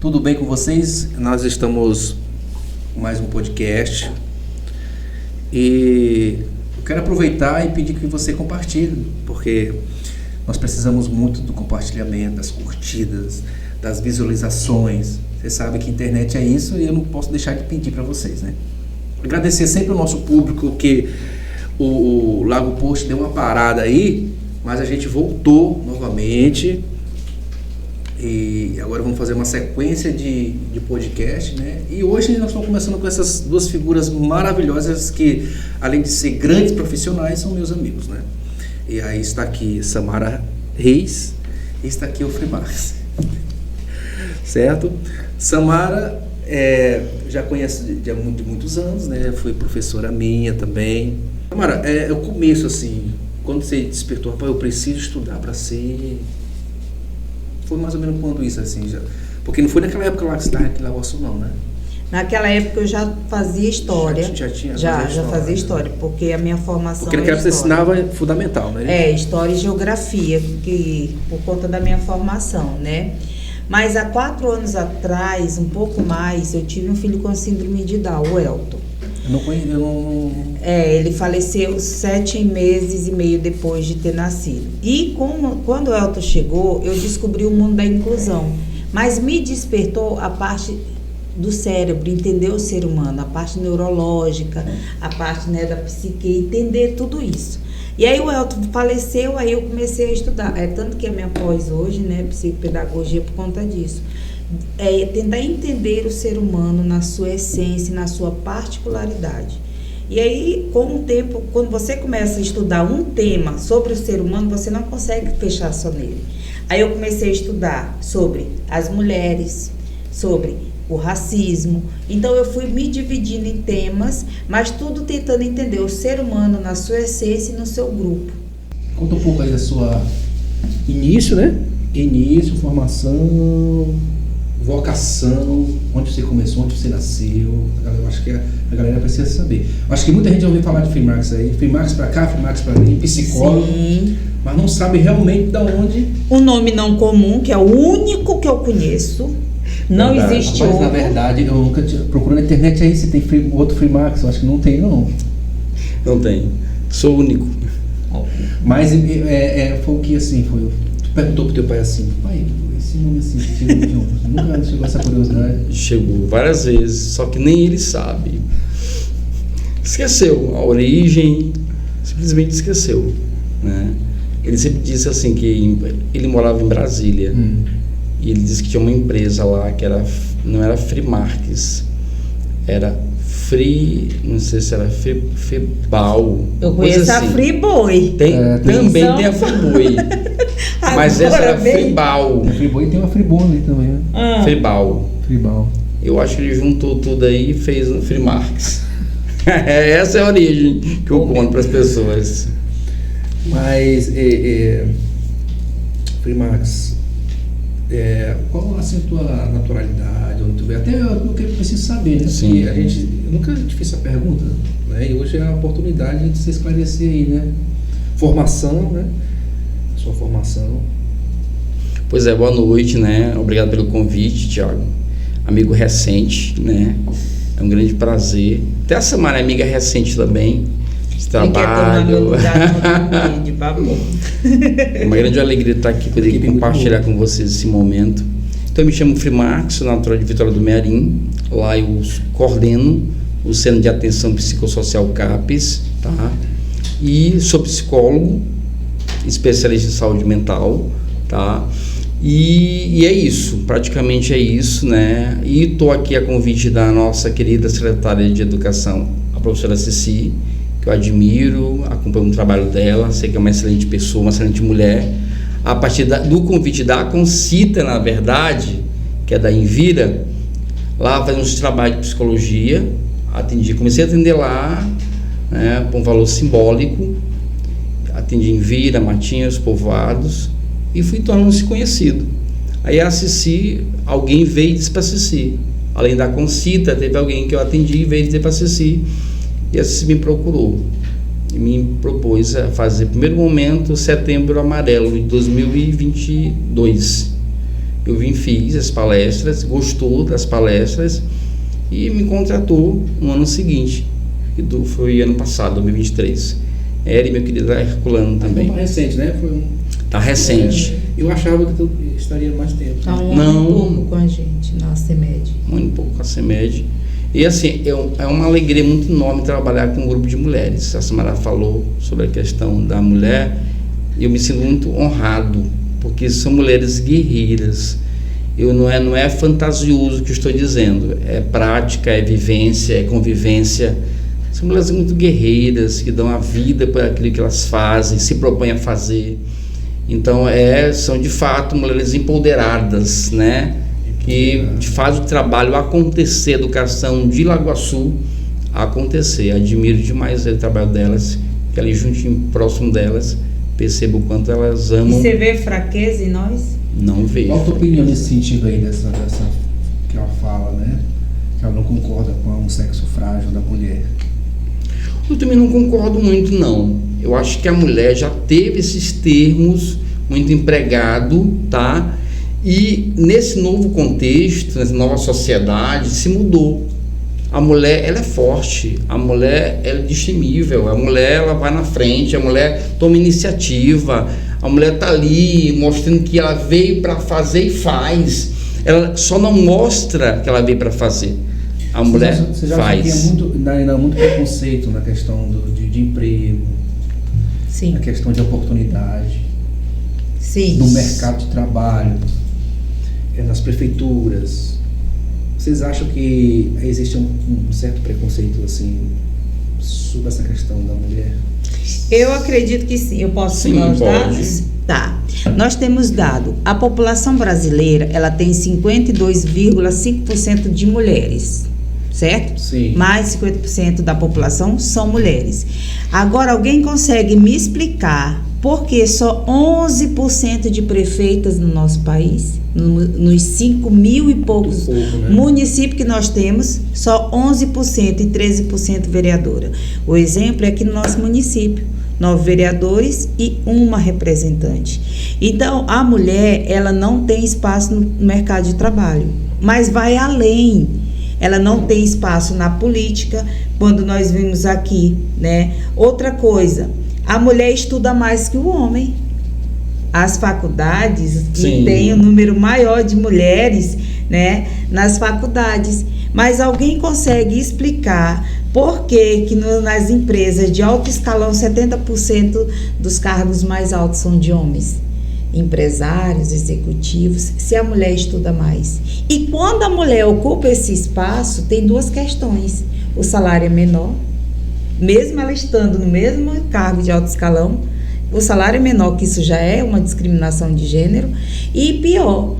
Tudo bem com vocês? Nós estamos com mais um podcast e eu quero aproveitar e pedir que você compartilhe, porque nós precisamos muito do compartilhamento, das curtidas, das visualizações. Você sabe que a internet é isso e eu não posso deixar de pedir para vocês, né? Agradecer sempre o nosso público, que o Lago Post deu uma parada aí, mas a gente voltou novamente e agora vamos fazer uma sequência de podcast, né? E hoje nós estamos começando com essas duas figuras maravilhosas que, além de ser grandes profissionais, são meus amigos, né? E aí está aqui Samara Reis e está aqui o Frimarx, certo? Samara já conheço de muitos anos, né? Foi professora minha também. Samara, o começo assim, quando você despertou, rapaz, eu preciso estudar para ser... Foi mais ou menos quando isso assim já? Porque não foi naquela época lá que você estava aqui em Lagoa Sul, não, né? Naquela época eu já fazia história. Já fazia história, porque a minha formação porque naquela época você ensinava fundamental, né? História e geografia, que por conta da minha formação, né? Mas há 4 anos atrás, um pouco mais, eu tive um filho com síndrome de Down, o Elton. Ele faleceu 7 meses e meio depois de ter nascido. E quando o Elton chegou, eu descobri o mundo da inclusão. Mas me despertou a parte do cérebro, entender o ser humano, a parte neurológica, a parte, né, da psique, entender tudo isso. E aí o Elton faleceu, aí eu comecei a estudar. Tanto que a minha pós hoje, né, psicopedagogia, por conta disso. Tentar entender o ser humano na sua essência, na sua particularidade. E aí, com o tempo, quando você começa a estudar um tema sobre o ser humano, você não consegue fechar só nele. Aí eu comecei a estudar sobre as mulheres, sobre o racismo. Então eu fui me dividindo em temas, mas tudo tentando entender o ser humano na sua essência e no seu grupo. Conta um pouco aí da sua início, né? Início, formação, vocação, onde você começou, onde você nasceu. Eu acho que a galera precisa saber. Eu acho que muita gente já ouviu falar de Frimarx aí. Frimarx pra cá, Frimarx pra ali, psicólogo. Sim. Mas não sabe realmente de onde. Um nome não comum, que é o único que eu conheço. Não existe outro. Mas na verdade, eu nunca procurando na internet aí se tem outro Frimarx. Eu acho que não tem, não. Não tem. Sou único. Mas foi o que assim, foi. Tu perguntou pro teu pai assim, pai, esse nome assim, nunca chegou essa curiosidade? Chegou várias vezes, só que nem ele sabe. Esqueceu a origem, simplesmente esqueceu, né? Ele sempre disse assim que ele morava em Brasília. E ele disse que tinha uma empresa lá que não era Frimarx, era não sei se era Febal. Eu conheço assim. A Friboi. Também tem a Friboi. Mas essa era Fribal. A Friboi tem uma Fribon ali também, né? Fribal. Eu acho que ele juntou tudo aí e fez um Frimarx. Essa é a origem que eu conto para as pessoas. Mas Frimarx, qual assim, a tua naturalidade, onde tu veio? Até eu preciso saber, né? Sim. Porque eu nunca te fiz essa pergunta, né? E hoje é a oportunidade de você esclarecer aí, né? Formação, né? Sua formação. Pois é, boa noite, né? Obrigado pelo convite, Thiago. Amigo recente, né? É um grande prazer. Até a Samara é amiga recente também. Trabalho. É uma grande alegria estar aqui, poder compartilhar com vocês esse momento. Então eu me chamo Frimarx, sou natural de Vitória do Mearim. Lá eu coordeno o Centro de Atenção Psicossocial CAPES, tá? E sou psicólogo, especialista em saúde mental, tá? E é isso, praticamente é isso, né? E estou aqui a convite da nossa querida secretária de Educação, a professora Ceci, que eu admiro, acompanho o trabalho dela, sei que é uma excelente pessoa, uma excelente mulher. A partir do convite da Concita, na verdade, que é da Envira, lá faz uns trabalhos de psicologia, comecei a atender lá, né, por um valor simbólico, atendi Envira, Matinhos, Povoados, e fui tornando-se conhecido. Aí a Ceci, alguém veio e disse para a Ceci, além da Concita, teve alguém que eu atendi e veio dizer para a Ceci, e a Ceci me procurou e me propôs a fazer, primeiro momento, Setembro Amarelo de 2022. Eu fiz as palestras, gostou das palestras e me contratou no ano seguinte, que foi ano passado, 2023. Era e meu querido Herculano também. Tá recente, né? Tá recente. Eu achava que tu estaria mais tempo. Tá um ano e pouco com a gente na CEMED. Um ano e pouco com a CEMED. E assim, é uma alegria muito enorme trabalhar com um grupo de mulheres. A Samara falou sobre a questão da mulher e eu me sinto muito honrado, porque são mulheres guerreiras. Não é fantasioso o que eu estou dizendo, é prática, é vivência, é convivência. São mulheres muito guerreiras, que dão a vida por aquilo que elas fazem, se propõem a fazer. Então, são de fato mulheres empoderadas, né? Que fazem o trabalho acontecer, a educação de Lagoaçu acontecer. Admiro demais o trabalho delas, que ali juntinho, próximo delas, percebo o quanto elas amam. E você vê fraqueza em nós? Não vejo. Qual a tua opinião nesse sentido aí, dessa que ela fala, né? Que ela não concorda com o sexo frágil da mulher. Eu também não concordo muito, não. Eu acho que a mulher já teve esses termos muito empregado, tá? E nesse novo contexto, nessa nova sociedade, se mudou. A mulher, ela é forte, a mulher, ela é destemível, a mulher, ela vai na frente, a mulher toma iniciativa, a mulher tá ali mostrando que ela veio para fazer e faz. Ela só não mostra que ela veio para fazer. A mulher você já faz. Ainda muito preconceito na questão de emprego, Sim. na questão de oportunidade, Sim. no mercado de trabalho, nas prefeituras. Vocês acham que existe um certo preconceito assim sobre essa questão da mulher? Eu acredito que sim. Eu posso Sim, dar os pode. dados? Tá. Nós temos dado. A população brasileira, ela tem 52,5% de mulheres, certo? Sim. Mais de 50% da população são mulheres. Agora, alguém consegue me explicar por que só 11% de prefeitas no nosso país? Nos 5 mil e poucos municípios que nós temos, só 11% e 13% vereadora. O exemplo é aqui no nosso município, 9 vereadores e uma representante. Então, a mulher, ela não tem espaço no mercado de trabalho, mas vai além. Ela não tem espaço na política, quando nós vimos aqui, né? Outra coisa, a mulher estuda mais que o homem. As faculdades que têm um número maior de mulheres, né, nas faculdades. Mas alguém consegue explicar por que nas empresas de alto escalão 70% dos cargos mais altos são de homens? Empresários, executivos, se a mulher estuda mais. E quando a mulher ocupa esse espaço, tem duas questões. O salário é menor, mesmo ela estando no mesmo cargo de alto escalão, o salário é menor, que isso já é uma discriminação de gênero. E pior,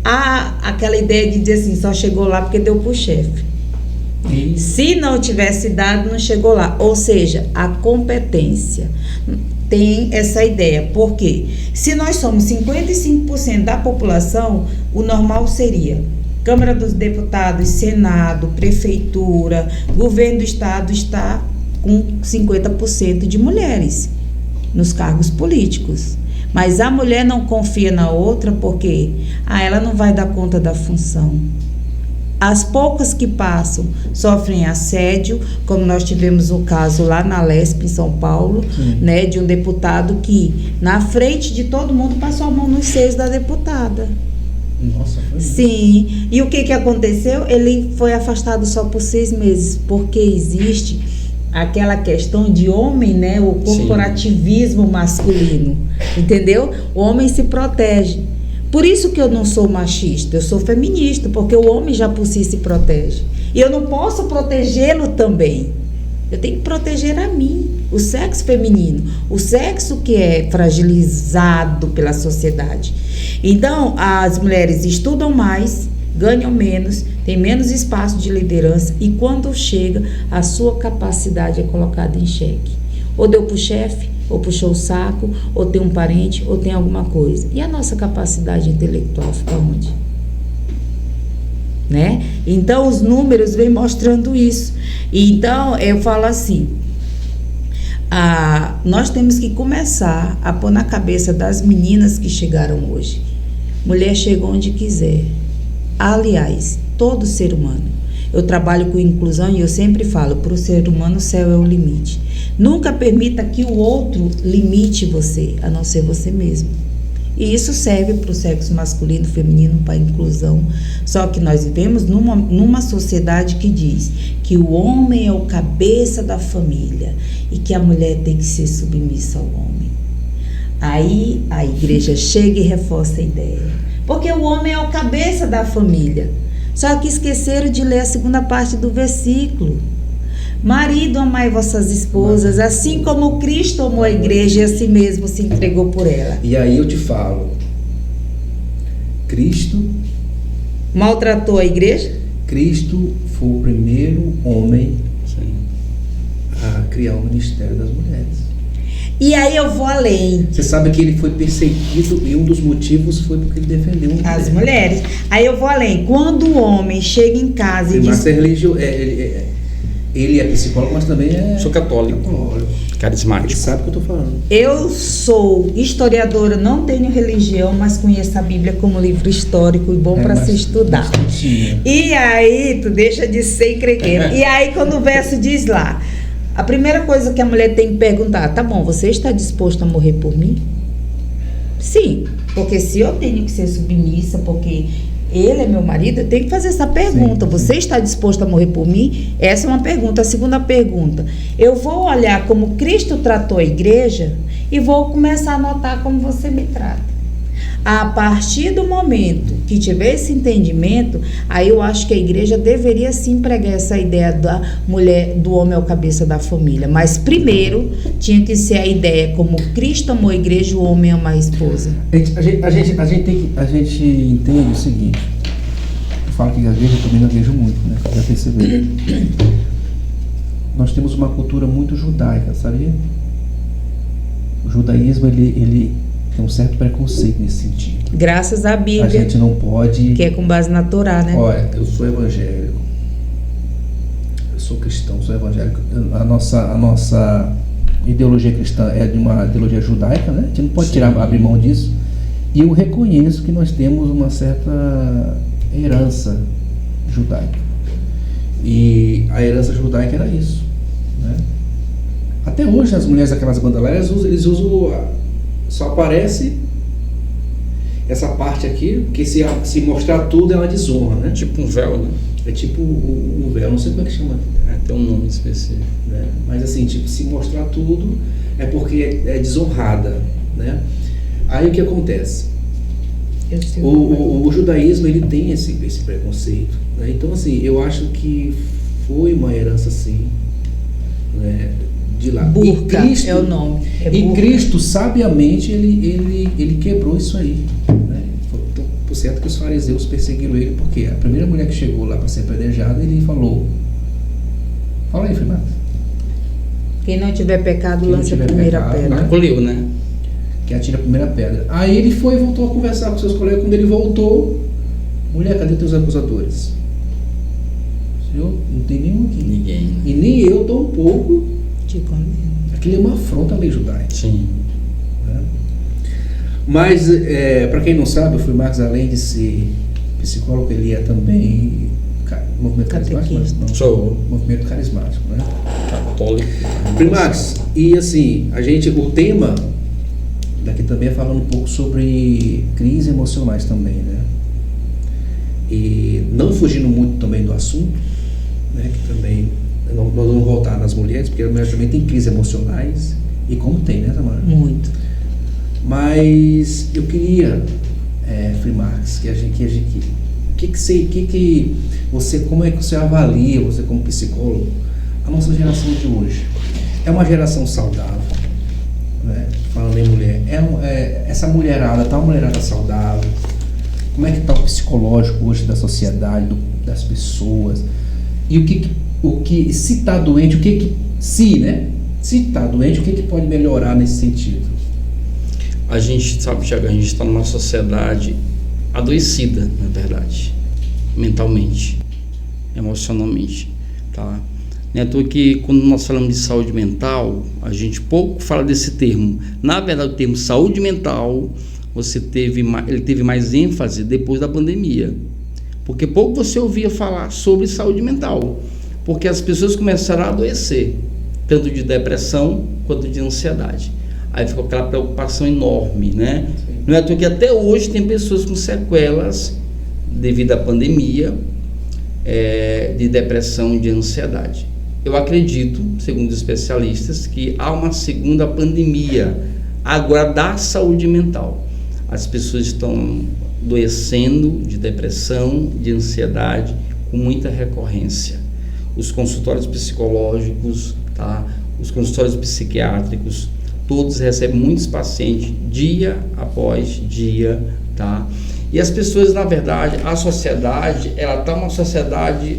há aquela ideia de dizer assim, só chegou lá porque deu pro chefe. Se não tivesse dado, não chegou lá. Ou seja, a competência tem essa ideia. Por quê? Se nós somos 55% da população, o normal seria Câmara dos Deputados, Senado, Prefeitura, Governo do Estado está com 50% de mulheres nos cargos políticos. Mas a mulher não confia na outra porque ela não vai dar conta da função. As poucas que passam sofrem assédio, como nós tivemos o caso lá na Lesp, em São Paulo, né, de um deputado que, na frente de todo mundo, passou a mão nos seios da deputada. Nossa, foi? Sim. E o que aconteceu? Ele foi afastado só por 6 meses, porque existe aquela questão de homem, né, o corporativismo masculino, entendeu? O homem se protege. Por isso que eu não sou machista, eu sou feminista, porque o homem já por si se protege. E eu não posso protegê-lo também. Eu tenho que proteger a mim, o sexo feminino, o sexo que é fragilizado pela sociedade. Então, as mulheres estudam mais, ganham menos, tem menos espaço de liderança e quando chega, a sua capacidade é colocada em xeque. Ou deu para o chefe, ou puxou o saco, ou tem um parente, ou tem alguma coisa. E a nossa capacidade intelectual fica onde? Né? Então, os números vêm mostrando isso. Então, eu falo assim, nós temos que começar a pôr na cabeça das meninas que chegaram hoje. Mulher chega onde quiser. Aliás, todo ser humano. Eu trabalho com inclusão e eu sempre falo, para o ser humano o céu é o limite. Nunca permita que o outro limite você, a não ser você mesmo. E isso serve para o sexo masculino, feminino, para a inclusão. Só que nós vivemos numa sociedade que diz que o homem é o cabeça da família e que a mulher tem que ser submissa ao homem. Aí a igreja chega e reforça a ideia. Porque o homem é o cabeça da família. Só que esqueceram de ler a segunda parte do versículo. Marido, amai vossas esposas, assim como Cristo amou a igreja e a si mesmo se entregou por ela. E aí eu te falo, Cristo maltratou a igreja? Cristo foi o primeiro homem a criar o ministério das mulheres. E aí eu vou além. Você sabe que ele foi perseguido e um dos motivos foi porque ele defendeu as mulheres. Aí eu vou além. Quando o homem chega em casa e diz... Ele é psicólogo, mas também é... Sou católico. Carismático. Ele sabe o que eu tô falando. Eu sou historiadora, não tenho religião, mas conheço a Bíblia como livro histórico e bom para se estudar. E aí, tu deixa de ser encrenqueiro. E aí, quando o verso diz lá, a primeira coisa que a mulher tem que perguntar, tá bom, você está disposto a morrer por mim? Sim, porque se eu tenho que ser submissa, porque ele é meu marido, eu tenho que fazer essa pergunta. Sim. Você está disposto a morrer por mim? Essa é uma pergunta. A segunda pergunta, eu vou olhar como Cristo tratou a igreja e vou começar a notar como você me trata. A partir do momento que tiver esse entendimento, aí eu acho que a igreja deveria sim pregar essa ideia da mulher, do homem ao cabeça da família. Mas primeiro tinha que ser a ideia como Cristo amou a igreja, o homem ama a esposa. A gente entende o seguinte. Eu falo que gaguejo, eu também gaguejo muito, né? Já perceberam. Nós temos uma cultura muito judaica, sabia? O judaísmo, ele tem um certo preconceito nesse sentido. Graças à Bíblia. A gente não pode... Que é com base na Torá, né? Olha, eu sou evangélico. Eu sou cristão, sou evangélico. A nossa ideologia cristã é de uma ideologia judaica, né? A gente não pode abrir mão disso. E eu reconheço que nós temos uma certa herança judaica. E a herança judaica era isso, né? Até hoje as mulheres daquelas bandaleiras, eles usam... Só aparece essa parte aqui, porque se mostrar tudo é uma desonra, né? Tipo um véu, né? É tipo um véu, não sei como é que chama. Tem um nome específico. Né? Mas assim, tipo, se mostrar tudo é porque é desonrada, né? Aí o que acontece? O judaísmo, ele tem esse preconceito, né? Então assim, eu acho que foi uma herança assim, né? De lá. Burca Cristo, é o nome. E Cristo, sabiamente, ele quebrou isso aí, né? Por certo que os fariseus perseguiram ele, porque a primeira mulher que chegou lá para ser apedrejada, ele falou... Fala aí, Fernando. Quem não tiver pecado, lance a primeira pedra. Acolheu, né? Que atira a primeira pedra. Aí ele voltou a conversar com seus colegas. Quando ele voltou, mulher, cadê teus acusadores? Senhor, não tem nenhum aqui. Ninguém. E nem eu tô um pouco... Aquilo é uma afronta à lei judaica. Sim. Né? Mas, para quem não sabe, o Frei Marcos, além de ser psicólogo, ele é também movimento carismático? Não, sou. Movimento carismático, né? Católico. Frei Marcos, e assim, o tema daqui também é falando um pouco sobre crises emocionais também, né? E não fugindo muito também do assunto, né? Que também... Nós vamos voltar nas mulheres, porque as mulheres também têm crises emocionais. E como tem, né, Tamara? Muito. Mas eu queria, Frei Marcos, como é que você avalia, você como psicólogo, a nossa geração de hoje? É uma geração saudável, né? Falando em mulher, essa mulherada, tá uma mulherada saudável? Como é que está o psicológico hoje da sociedade, das pessoas? E o que se está doente, se está doente, o que pode melhorar nesse sentido? A gente sabe, Tiago, a gente está numa sociedade adoecida, na verdade, mentalmente, emocionalmente, tá? Não é à toa que quando nós falamos de saúde mental, a gente pouco fala desse termo. Na verdade, o termo saúde mental ele teve mais ênfase depois da pandemia. Porque pouco você ouvia falar sobre saúde mental. Porque as pessoas começaram a adoecer, tanto de depressão quanto de ansiedade. Aí ficou aquela preocupação enorme, né? Sim. Não é à toa que até hoje tem pessoas com sequelas devido à pandemia, de depressão e de ansiedade. Eu acredito, segundo especialistas, que há uma segunda pandemia agora da saúde mental. As pessoas estão adoecendo de depressão, de ansiedade, com muita recorrência. Os consultórios psicológicos, tá? Os consultórios psiquiátricos, todos recebem muitos pacientes dia após dia, tá? E as pessoas, na verdade, a sociedade, ela está uma sociedade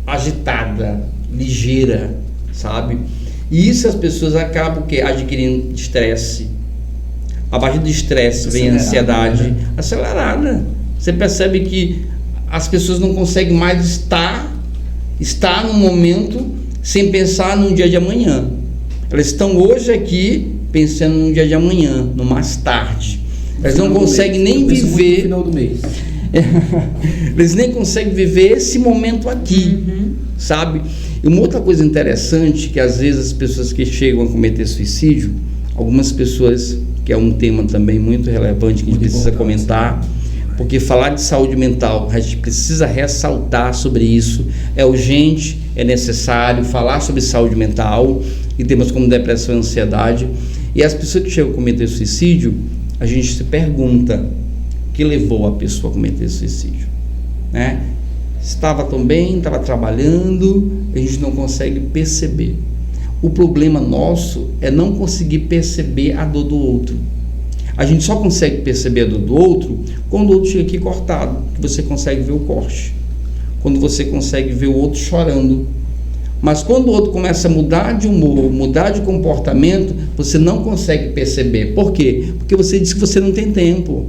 agitada, ligeira, sabe? E isso as pessoas acabam adquirindo estresse. A partir do estresse vem a ansiedade acelerada. Você percebe que as pessoas não conseguem mais estar no momento sem pensar no dia de amanhã. Elas estão hoje aqui pensando no dia de amanhã, no mais tarde. Elas não conseguem nem viver. No final do mês. Eles nem conseguem viver esse momento aqui, sabe? E uma outra coisa interessante, que às vezes as pessoas que chegam a cometer suicídio, algumas pessoas, que é um tema também muito relevante que a gente precisa comentar, porque falar de saúde mental, a gente precisa ressaltar sobre isso, é urgente, é necessário falar sobre saúde mental e temas como depressão e ansiedade. E as pessoas que chegam a cometer suicídio, a gente se pergunta o que levou a pessoa a cometer suicídio, né? Estava tão bem, estava trabalhando, a gente não consegue perceber. O problema nosso é não conseguir perceber a dor do outro. A gente só consegue perceber a dor do outro quando o outro chega aqui cortado, que você consegue ver o corte, quando você consegue ver o outro chorando. Mas quando o outro começa a mudar de humor, mudar de comportamento, você não consegue perceber. Por quê? Porque você diz que você não tem tempo.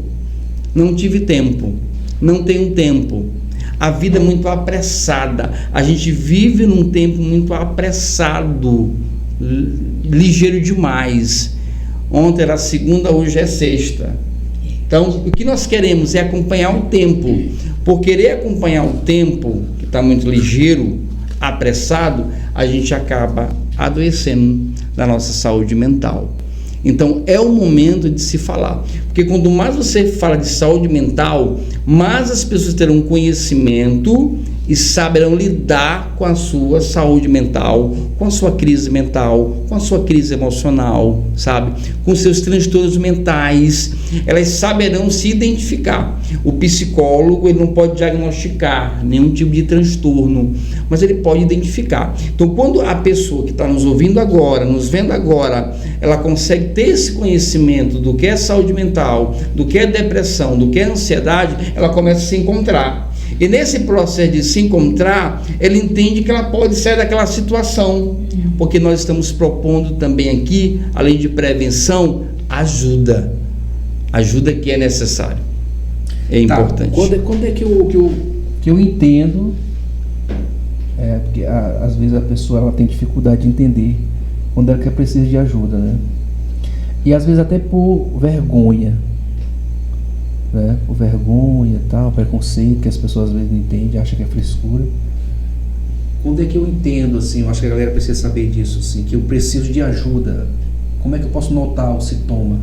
Não tive tempo, não tenho tempo. A vida é muito apressada, a gente vive num tempo muito apressado, ligeiro demais. Ontem era segunda, hoje é sexta. Então, o que nós queremos é acompanhar o tempo. Por querer acompanhar o tempo, que está muito ligeiro, apressado, a gente acaba adoecendo da nossa saúde mental. Então é o momento de se falar, porque quanto mais você fala de saúde mental, mais as pessoas terão conhecimento e saberão lidar com a sua saúde mental, com a sua crise mental, com a sua crise emocional, sabe? Com seus transtornos mentais. Elas saberão se identificar. O psicólogo, ele não pode diagnosticar nenhum tipo de transtorno, mas ele pode identificar. Então, quando a pessoa que está nos ouvindo agora, nos vendo agora, ela consegue ter esse conhecimento do que é saúde mental, do que é depressão, do que é ansiedade, ela começa a se encontrar. E nesse processo de se encontrar, ela entende que ela pode sair daquela situação, porque nós estamos propondo também aqui, além de prevenção, ajuda que é necessário, é importante. Quando é que eu entendo, porque às vezes a pessoa ela tem dificuldade de entender quando ela precisa de ajuda, né? E às vezes até por vergonha, né? Por vergonha e tal, preconceito, que as pessoas às vezes não entendem, acham que é frescura. Quando é que eu entendo, assim, eu acho que a galera precisa saber disso, assim, que eu preciso de ajuda? Como é que eu posso notar o sintoma?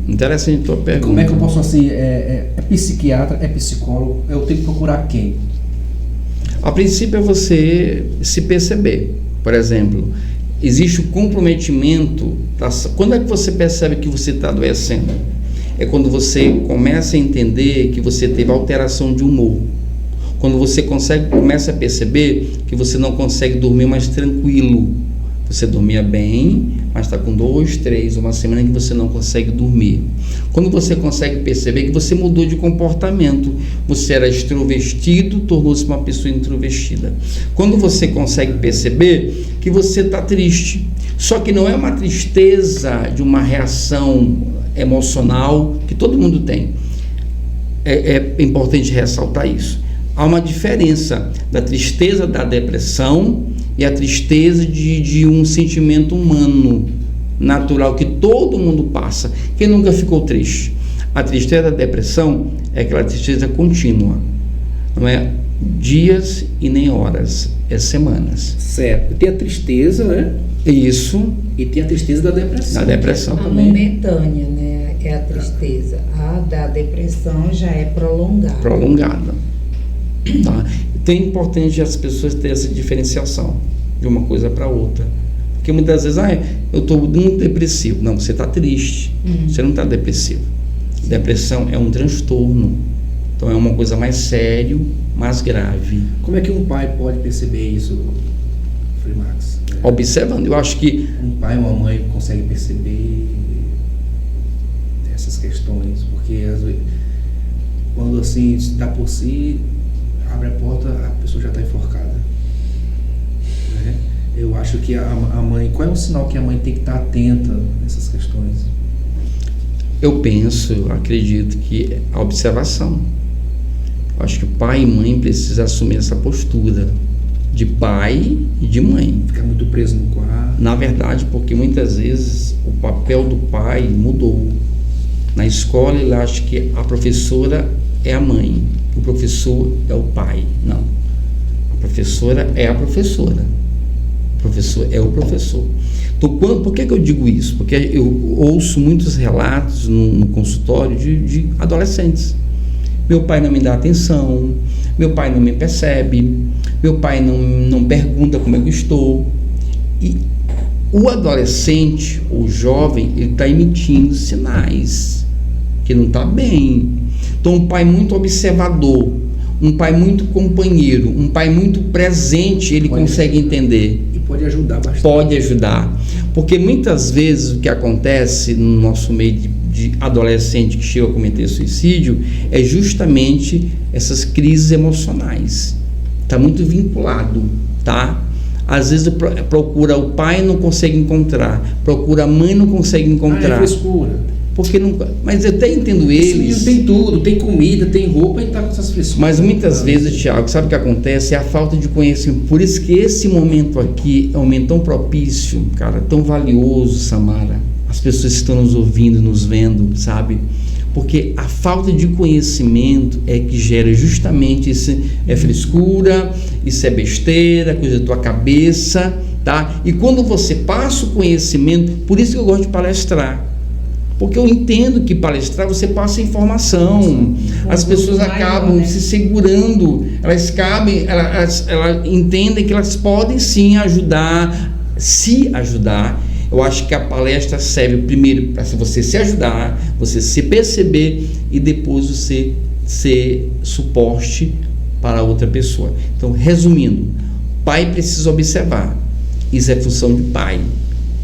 Interessante a tua pergunta. Como é que eu posso, assim, é psiquiatra, é psicólogo, eu tenho que procurar quem? A princípio é você se perceber. Por exemplo, existe o comprometimento. Quando é que você percebe que você está adoecendo? É quando você começa a entender que você teve alteração de humor. Quando você começa a perceber que você não consegue dormir mais tranquilo. Você dormia bem, mas está com 2, 3, uma semana que você não consegue dormir. Quando você consegue perceber que você mudou de comportamento, você era extrovertido, tornou-se uma pessoa introvertida. Quando você consegue perceber que você está triste, só que não é uma tristeza de uma reação emocional que todo mundo tem. É importante ressaltar isso. Há uma diferença da tristeza da depressão e a tristeza de um sentimento humano, natural, que todo mundo passa. Quem nunca ficou triste? A tristeza da depressão é aquela tristeza contínua, não é dias e nem horas, é semanas. Certo. Tem a tristeza, né? Isso. E tem a tristeza da depressão. Da depressão. A momentânea, né? É a tristeza. A da depressão já é prolongada. Prolongada. Tá? Então é importante as pessoas terem essa diferenciação de uma coisa para outra. Porque muitas vezes, eu estou muito depressivo. Não, você está triste. Você não está depressivo. Depressão é um transtorno. Então é uma coisa mais séria, mais grave. Como é que um pai pode perceber isso, Frei Max? Observando, eu acho que um pai ou uma mãe consegue perceber essas questões, porque às vezes, quando assim dá por si, abre a porta, a pessoa já está enforcada, né? Eu acho que a mãe, qual é o sinal que a mãe tem que estar atenta nessas questões? eu acredito que a observação. Eu acho que pai e mãe precisam assumir essa postura de pai e de mãe. Ficar muito preso no quarto. Na verdade, porque muitas vezes o papel do pai mudou. Na escola ele acha que a professora é a mãe, o professor é o pai. Não. A professora é a professora. O professor é o professor. Então, por que eu digo isso? Porque eu ouço muitos relatos no consultório de adolescentes. Meu pai não me dá atenção, meu pai não me percebe, meu pai não pergunta como eu estou. E o adolescente, o jovem, ele está emitindo sinais que não está bem. Então, um pai muito observador, um pai muito companheiro, um pai muito presente, ele consegue entender. E pode ajudar bastante. Pode ajudar. Porque muitas vezes o que acontece no nosso meio de adolescente que chega a cometer suicídio é justamente essas crises emocionais. Está muito vinculado, tá? Às vezes procura o pai, não consegue encontrar, procura a mãe, não consegue encontrar. É frescura. Porque não, mas eu até entendo eles. Sim, tem tudo, tem comida, tem roupa e está com essas frescuras. Mas muitas vezes, Tiago, sabe o que acontece? É a falta de conhecimento. Por isso que esse momento aqui é um momento tão propício, cara, tão valioso, Samara. As pessoas que estão nos ouvindo, nos vendo, sabe? Porque a falta de conhecimento é que gera justamente isso, é frescura, isso é besteira, coisa da tua cabeça, tá? E quando você passa o conhecimento, por isso que eu gosto de palestrar. Porque eu entendo que palestrar você passa informação, as pessoas acabam se segurando, elas entendem que elas podem sim se ajudar. Eu acho que a palestra serve primeiro para você se ajudar, você se perceber e depois você ser suporte para outra pessoa. Então, resumindo, pai precisa observar, isso é função de pai,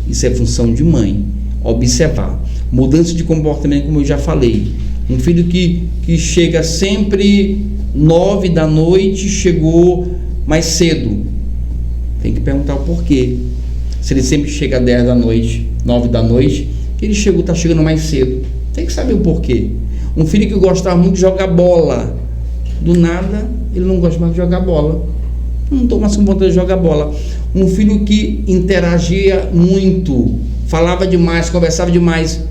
isso é função de mãe, observar. Mudança de comportamento, como eu já falei, um filho que chega sempre 9 da noite, chegou mais cedo, tem que perguntar o porquê. Se ele sempre chega 10 da noite, 9 da noite, ele está chegando mais cedo, tem que saber o porquê. Um filho que gostava muito de jogar bola, do nada ele não gosta mais de jogar bola, não estou mais com vontade de jogar bola. Um filho que interagia muito, falava demais, conversava demais,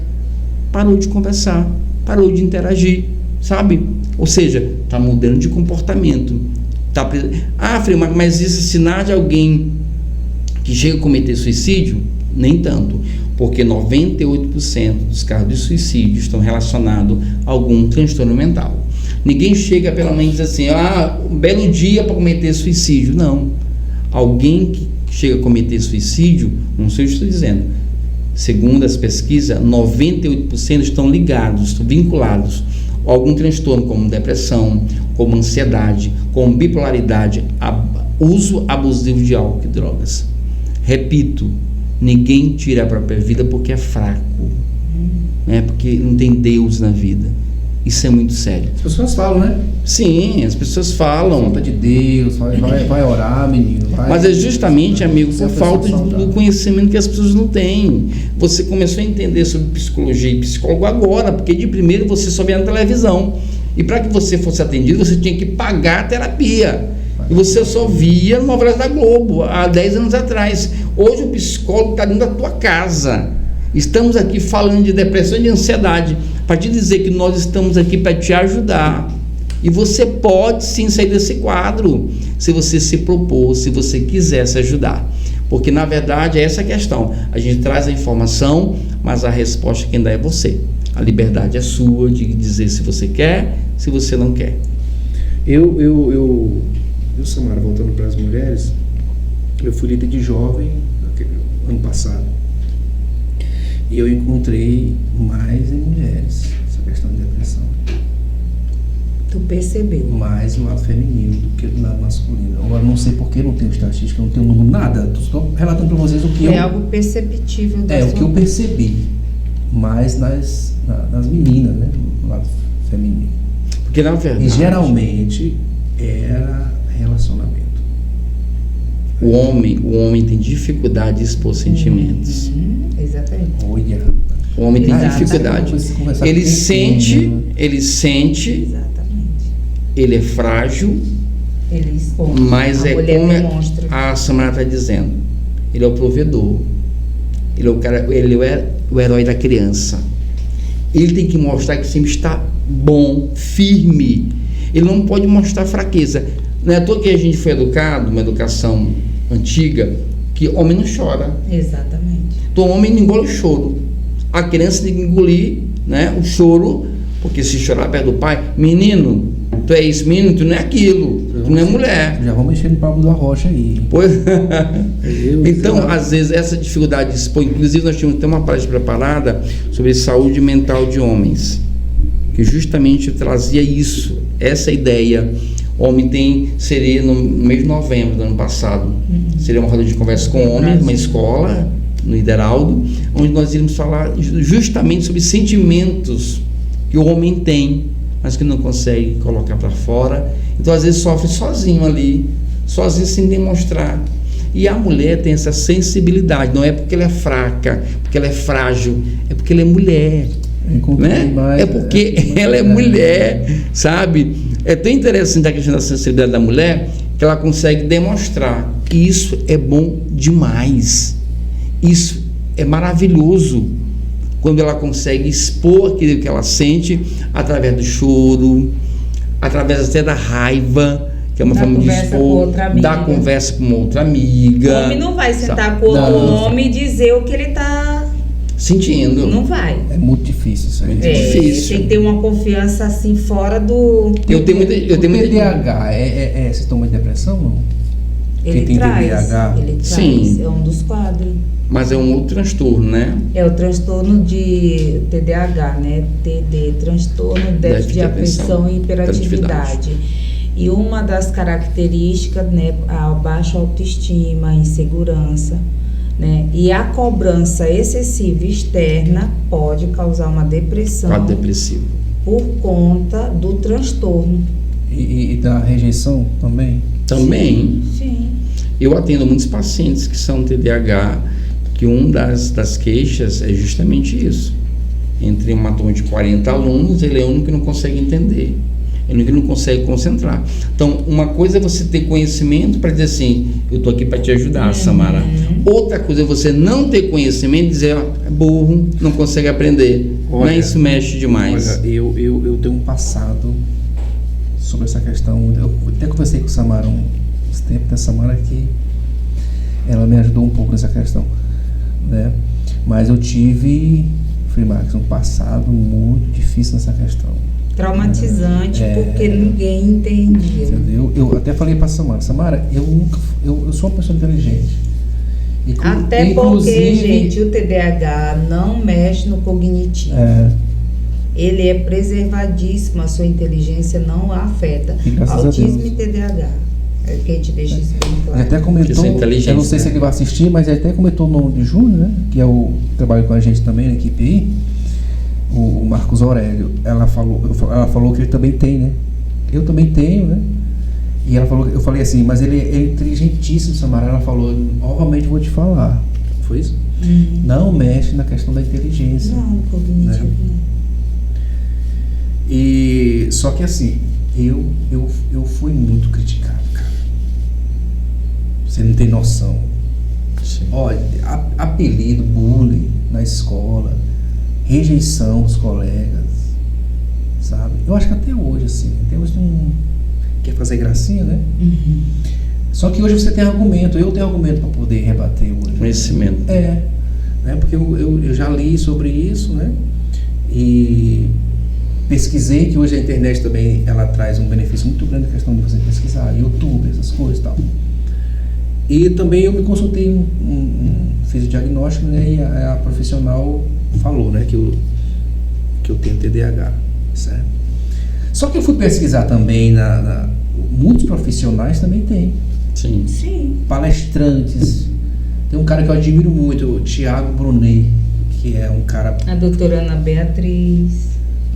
parou de conversar, parou de interagir, sabe? Ou seja, está mudando de comportamento. Frei, mas isso é sinal de alguém que chega a cometer suicídio? Nem tanto, porque 98% dos casos de suicídio estão relacionados a algum transtorno mental. Ninguém chega pela mãe e diz assim, um belo dia para cometer suicídio. Não. Alguém que chega a cometer suicídio, não sei o que estou dizendo, segundo as pesquisas, 98% estão ligados, estão vinculados a algum transtorno, como depressão, como ansiedade, como bipolaridade, uso abusivo de álcool e drogas. Repito, ninguém tira a própria vida porque é fraco, né? Porque não tem Deus na vida. Isso é muito sério. As pessoas falam, né? Sim, as pessoas falam. Falta de Deus, vai orar, menino. Mas é justamente, amigo, por falta do conhecimento que as pessoas não têm. Você começou a entender sobre psicologia e psicólogo agora, porque de primeiro você só via na televisão. E para que você fosse atendido, você tinha que pagar a terapia. E você só via novelas da Globo, há 10 anos atrás. Hoje o psicólogo está dentro da tua casa. Estamos aqui falando de depressão e de ansiedade, para te dizer que nós estamos aqui para te ajudar. E você pode sim sair desse quadro, se você se propor, se você quiser se ajudar. Porque na verdade é essa a questão. A gente traz a informação, mas a resposta quem dá é você. A liberdade é sua de dizer se você quer, se você não quer. Samara, voltando para as mulheres, eu fui líder de jovem ano passado. E eu encontrei mais em mulheres essa questão de depressão. Tu percebeu? Mais o lado feminino do que do lado masculino. Agora, não sei porque, não tenho estatística, não tenho número, nada. Estou relatando para vocês o que é algo perceptível da o que eu percebi. Mais nas meninas, né? Do lado feminino. Porque na verdade... E geralmente era relacionamento. O homem tem dificuldade de expor sentimentos. Exatamente. Olha. O homem tem dificuldade. Ele sente, Exatamente. Ele é frágil, ele expõe. Mas a é mulher como demonstra. a Samara está dizendo. Ele é o provedor. Ele é o cara, ele é o herói da criança. Ele tem que mostrar que sempre está bom, firme. Ele não pode mostrar fraqueza. Não é à toa que a gente foi educado, uma educação antiga, que homem não chora. Exatamente. Então o homem não engole o choro. A criança tem que engolir, né, o choro, porque se chorar perto do pai, menino, tu é isso, menino, tu não é aquilo, tu não é mulher. Já vamos mexer no Pablo da Rocha aí. Pois. Então, às vezes, essa dificuldade de expor, inclusive nós tínhamos até uma palestra preparada sobre saúde mental de homens, que justamente trazia isso, essa ideia. O homem seria no mês de novembro do ano passado, seria uma roda de conversa com homens, uma escola, no Hideraldo, onde nós iríamos falar justamente sobre sentimentos que o homem tem, mas que não consegue colocar para fora. Então às vezes sofre sozinho ali, sozinho sem demonstrar. E a mulher tem essa sensibilidade, não é porque ela é fraca, porque ela é frágil, é porque ela é mulher, né? É porque ela é mulher, sabe? É tão interessante a questão da sensibilidade da mulher, que ela consegue demonstrar, e isso é bom demais. Isso é maravilhoso, quando ela consegue expor aquilo que ela sente através do choro, através até da raiva, que é uma forma de expor, da conversa com outra amiga. O homem não vai sentar com outro homem e dizer o que ele está sentindo. Não vai. É muito difícil isso aí. É difícil. Tem que ter uma confiança assim fora do... Eu tenho muita TDAH, vocês estão com depressão, não? Ele tem traz, TDAH? ele traz, sim, é um dos quadros. Mas é um outro transtorno, né? É o transtorno de TDAH, né? TD, transtorno déficit de atenção e hiperatividade. E uma das características, né, a baixa autoestima, a insegurança, né? E a cobrança excessiva externa pode causar uma depressão. Quadro depressivo. Por conta do transtorno. E da rejeição também? Também. Sim. Eu atendo muitos pacientes que são TDAH, que uma das queixas é justamente isso. Entre uma turma de 40 alunos, ele é o único que não consegue entender. Ele é o único que não consegue concentrar. Então, uma coisa é você ter conhecimento para dizer assim, eu estou aqui para te ajudar, Samara. Outra coisa é você não ter conhecimento e dizer, é burro, não consegue aprender. Olha, isso mexe demais. Olha, eu tenho um passado sobre essa questão. Eu até conversei com a Samara uns tempos, da Samara, que ela me ajudou um pouco nessa questão, né? Mas eu tive, Freemax, um passado muito difícil nessa questão. Traumatizante, porque ninguém entendia. Entendeu? Eu até falei para Samara, eu sou uma pessoa inteligente. Até porque, gente, o TDAH não mexe no cognitivo. Ele é preservadíssimo, a sua inteligência não afeta. Autismo e TDAH. É que a gente deixa isso bem claro. Ele até comentou, eu não sei se ele vai assistir, mas ele até comentou o nome de Júnior, né? Que é o que trabalha com a gente também na equipe aí, o Marcos Aurélio. Ela falou que ele também tem, né? Eu também tenho, né? E ela falou, eu falei assim, mas ele é inteligentíssimo, Samara. Ela falou, novamente vou te falar. Foi isso? Não mexe na questão da inteligência. Não, cognitivo, né? E só que assim, eu fui muito criticado, cara. Você não tem noção. Sim. Olha, apelido, bullying, na escola, rejeição dos colegas, sabe? Eu acho que até hoje, assim, temos quer fazer gracinha, né? Uhum. Só que hoje você tem argumento, eu tenho argumento para poder rebater hoje. Conhecimento. Né? Porque eu já li sobre isso, né? E pesquisei que hoje a internet também ela traz um benefício muito grande na questão de você pesquisar, YouTube, essas coisas e tal. E também eu me consultei, fiz o diagnóstico, né? E a profissional falou, né? Que eu tenho TDAH, certo? Só que eu fui pesquisar também, muitos profissionais também têm. Sim. Sim. Palestrantes. Tem um cara que eu admiro muito, o Thiago Brunet, que é um cara... A doutora Ana Beatriz.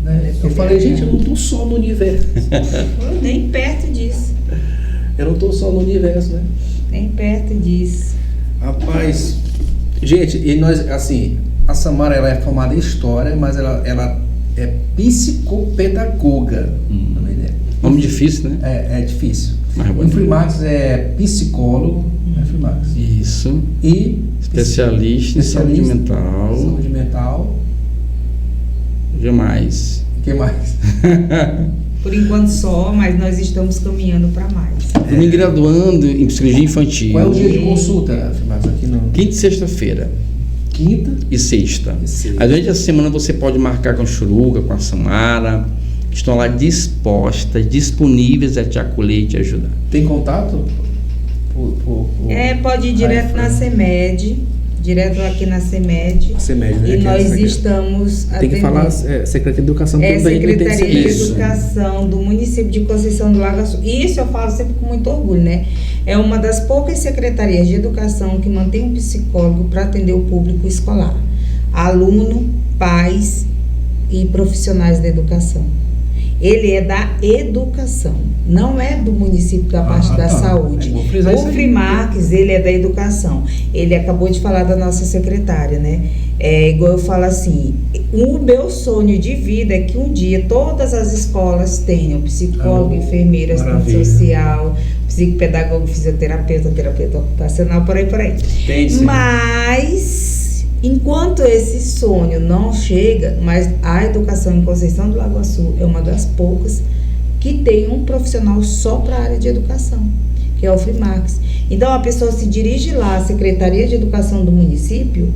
Né? Eu falei, gente, eu não estou só no universo. Nem perto disso. Eu não estou só no universo, né? Nem perto disso. Rapaz, gente, e nós, assim, a Samara, ela é formada em História, mas ela é psicopedagoga. Também, né? Nome difícil, né? É difícil. Mas é O bonito. Infrimax é psicólogo, Infrimax. Isso. E Especialista em saúde mental. Saúde mental. Jamais. O que mais? Por enquanto só, mas nós estamos caminhando para mais. Estou me graduando em psicologia infantil. Qual é o dia de consulta, Infrimax? Aqui no... Quinta e sexta-feira. Quinta E sexta. E sexta. Aí durante a semana você pode marcar com a Churuca, com a Samara, que estão lá dispostas, disponíveis a te acolher e te ajudar. Tem contato? Pode ir direto na CEMED, direto aqui na CEMED. CEMED, né? E Que nós é estamos tem que falar Secretaria de Educação também. Secretaria de Isso. Educação do município de Conceição do Lago Sul. E isso eu falo sempre com muito orgulho, né? É uma das poucas secretarias de educação que mantém um psicólogo para atender o público escolar. Aluno, pais e profissionais da educação. Ele é da educação, não é do município da parte da saúde. Vou frisar isso O aí. Frimarques, ele é da educação. Ele acabou de falar da nossa secretária, né? Igual eu falo assim, o meu sonho de vida é que um dia todas as escolas tenham psicólogo, enfermeira, assistente maravilha. social, psicopedagogo, fisioterapeuta, terapeuta ocupacional, por aí. Tem, sim. Mas, enquanto esse sonho não chega, mas a educação em Conceição do Lago Sul é uma das poucas que tem um profissional só para a área de educação, que é o Frimarques. Então, a pessoa se dirige lá à Secretaria de Educação do município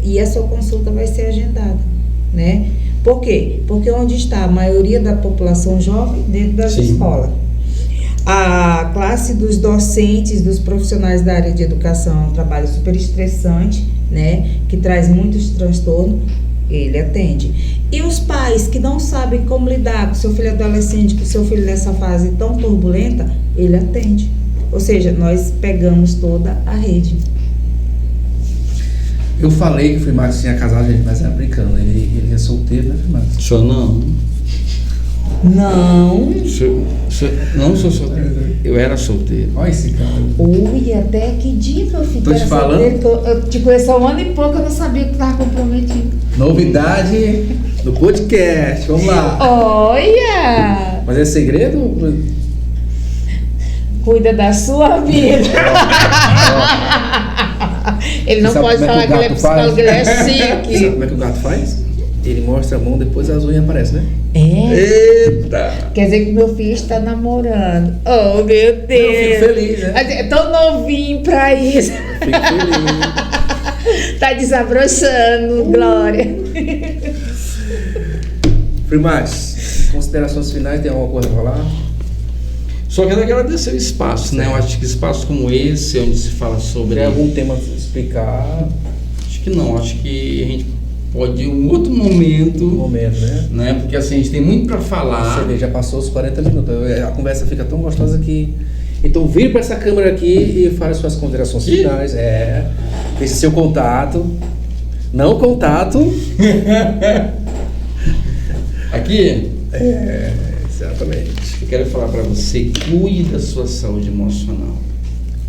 e a sua consulta vai ser agendada, né? Por quê? Porque onde está a maioria da população jovem? Dentro das Sim. escolas. A classe dos docentes, dos profissionais da área de educação é um trabalho super estressante, né? Que traz muitos transtornos, ele atende. E os pais que não sabem como lidar com seu filho adolescente, com seu filho nessa fase tão turbulenta, ele atende. Ou seja, nós pegamos toda a rede. Eu falei que o Frimax tinha casado, gente, mas era brincando. Ele é solteiro, né, Frimax? Sou não. Não. Não sou solteiro. Eu era solteiro. Olha esse cara. Ui, até que dia que eu fiquei Tô te falando. solteiro, que eu te conheço há um ano e pouco, eu não sabia que estava comprometido. Novidade no podcast. Vamos lá. Olha! Mas é segredo? Cuida da sua vida. Ele não Sabe pode como é que falar o que ele é gato faz? psicólogo, ele é Sabe chique. como é que o gato faz? Ele mostra a mão, depois as unhas aparecem, né? É? Eita! Quer dizer que meu filho está namorando. Oh, meu Deus. Eu fico feliz, né? É tão novinho pra isso. Fico feliz. Tá desabrochando, Glória. Frimax, considerações finais, tem alguma coisa a falar? Só quero agradecer o espaço, né? Eu acho que espaço como esse, onde se fala sobre... Tem algum tema pra explicar? Acho que não, acho que a gente pode ir em outro momento, No momento, né? Porque assim, a gente tem muito para falar. Você vê, já passou os 40 minutos. A conversa fica tão gostosa que... Então vire para essa câmera aqui e fale suas considerações Ih. finais. Deixe seu contato. Não contato. Aqui, Exatamente. eu quero falar para você, cuide da sua saúde emocional.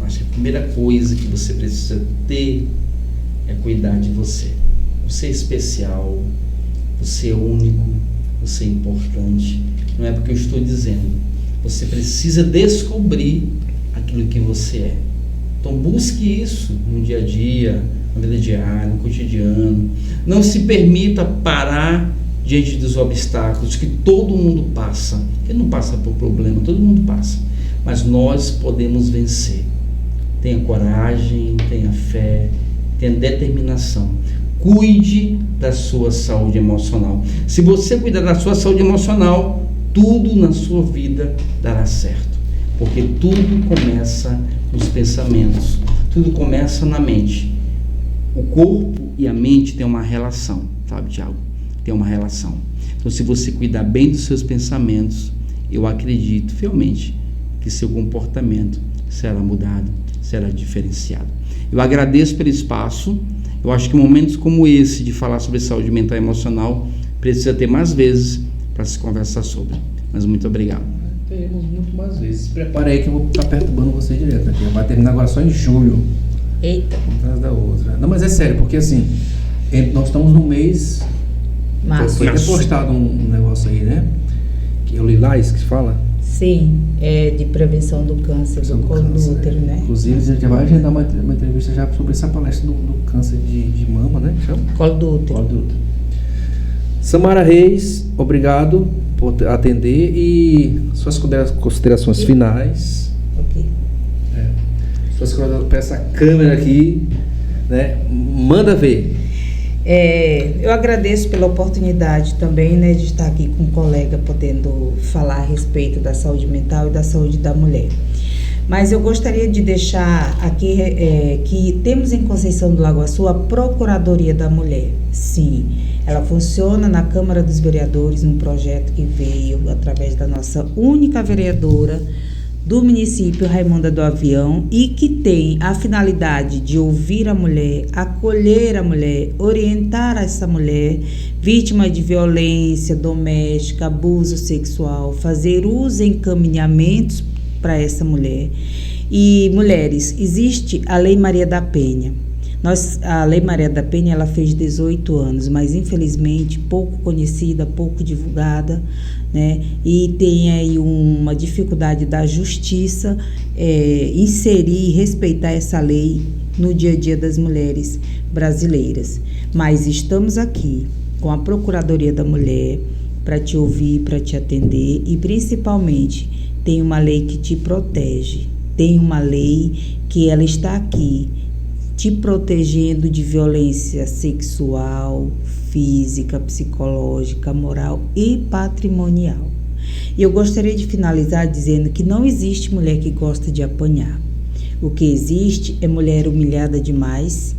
Acho que a primeira coisa que você precisa ter é cuidar de você. Você é especial, você é único, você é importante. Não é porque eu estou dizendo. Você precisa descobrir aquilo que você é. Então busque isso no dia a dia, na vida diária, no cotidiano. Não se permita parar diante dos obstáculos que todo mundo passa. Ele não passa por problema, todo mundo passa. Mas nós podemos vencer. Tenha coragem, tenha fé, tenha determinação. Cuide da sua saúde emocional. Se você cuidar da sua saúde emocional, tudo na sua vida dará certo. Porque tudo começa nos pensamentos, tudo começa na mente. O corpo e a mente têm uma relação, sabe, Tiago? Tem uma relação. Então, se você cuidar bem dos seus pensamentos, eu acredito fielmente que seu comportamento será mudado, será diferenciado. Eu agradeço pelo espaço. Eu acho que momentos como esse de falar sobre saúde mental e emocional precisa ter mais vezes para se conversar sobre. Mas muito obrigado. Teremos muito mais vezes. Se prepare aí que eu vou estar perturbando você direto aqui. Vai terminar agora só em julho. Eita. Uma atrás da outra. Não, mas é sério, porque assim, nós estamos no mês... Foi até postado um negócio aí, né? Que é o Lilás que se fala? Sim, é de prevenção do câncer do colo do útero, né? Inclusive, a gente já vai agendar uma entrevista já sobre essa palestra do câncer de mama, né? Chama? Colo do útero. Colo do útero. Samara Reis, obrigado por atender e suas considerações finais. Ok. Suas considerações para essa câmera aqui, né? Manda ver. Eu agradeço pela oportunidade também, né, de estar aqui com um colega podendo falar a respeito da saúde mental e da saúde da mulher. Mas eu gostaria de deixar aqui que temos em Conceição do Lago Açu a Procuradoria da Mulher. Sim, ela funciona na Câmara dos Vereadores, um projeto que veio através da nossa única vereadora do município, Raimunda do Avião, e que tem a finalidade de ouvir a mulher, acolher a mulher, orientar essa mulher vítima de violência doméstica, abuso sexual, fazer os encaminhamentos para essa mulher. E mulheres, existe a Lei Maria da Penha. A Lei Maria da Penha, ela fez 18 anos, mas infelizmente pouco conhecida, pouco divulgada, né? E tem aí uma dificuldade da justiça inserir e respeitar essa lei no dia a dia das mulheres brasileiras. Mas estamos aqui com a Procuradoria da Mulher para te ouvir, para te atender e principalmente tem uma lei que te protege, tem uma lei que ela está aqui te protegendo de violência sexual, física, psicológica, moral e patrimonial. E eu gostaria de finalizar dizendo que não existe mulher que gosta de apanhar. O que existe é mulher humilhada demais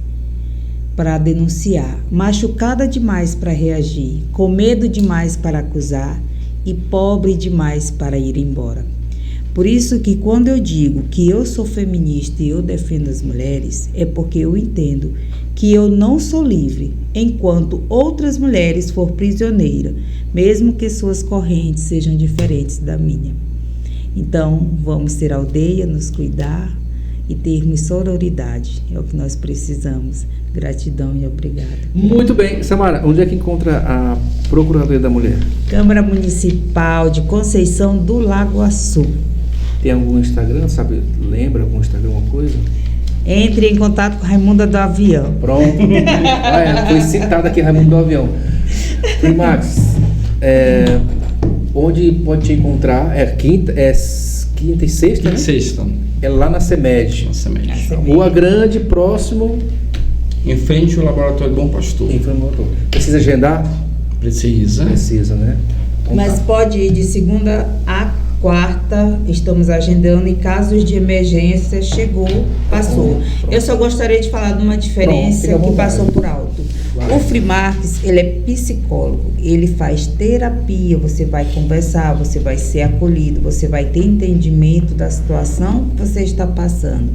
para denunciar, machucada demais para reagir, com medo demais para acusar e pobre demais para ir embora. Por isso que quando eu digo que eu sou feminista e eu defendo as mulheres, é porque eu entendo que eu não sou livre enquanto outras mulheres for prisioneira, mesmo que suas correntes sejam diferentes da minha. Então, vamos ser aldeia, nos cuidar e termos sororidade. É o que nós precisamos. Gratidão e obrigada. Muito bem. Samara, onde é que encontra a Procuradoria da Mulher? Câmara Municipal de Conceição do Lago Açu. Tem algum Instagram, sabe? Lembra algum Instagram, alguma coisa? Entre em contato com Raimunda do Avião. Pronto. Foi citado aqui Raimundo do Avião. Max, onde pode te encontrar? Quinta e sexta, né? Sexta. É lá na CEMED. Na CEMED. Rua Grande, próximo... Em frente ao Laboratório Bom Pastor. Em frente ao Laboratório. Precisa agendar? Precisa. Precisa, né? Então, mas pode ir de segunda a quarta, estamos agendando, em casos de emergência, chegou, passou. Pronto. Eu só gostaria de falar de uma diferença que passou por alto. O Frei Marques, ele é psicólogo, ele faz terapia, você vai conversar, você vai ser acolhido, você vai ter entendimento da situação que você está passando.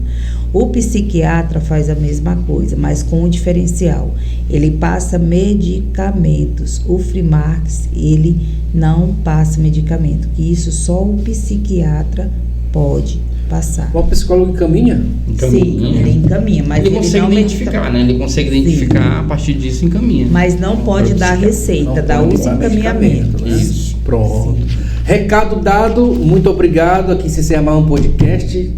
O psiquiatra faz a mesma coisa, mas com um diferencial. Ele passa medicamentos. O Frei Marques, ele não passa medicamento. Isso só o psiquiatra pode passar. O psicólogo encaminha? Sim, ele encaminha, mas ele consegue não identificar, né? Ele consegue identificar, a partir disso encaminha. Mas não pode dar receita, dá os encaminhamento. Né? Isso. Pronto. Sim. Recado dado, muito obrigado. Aqui se encerra um podcast.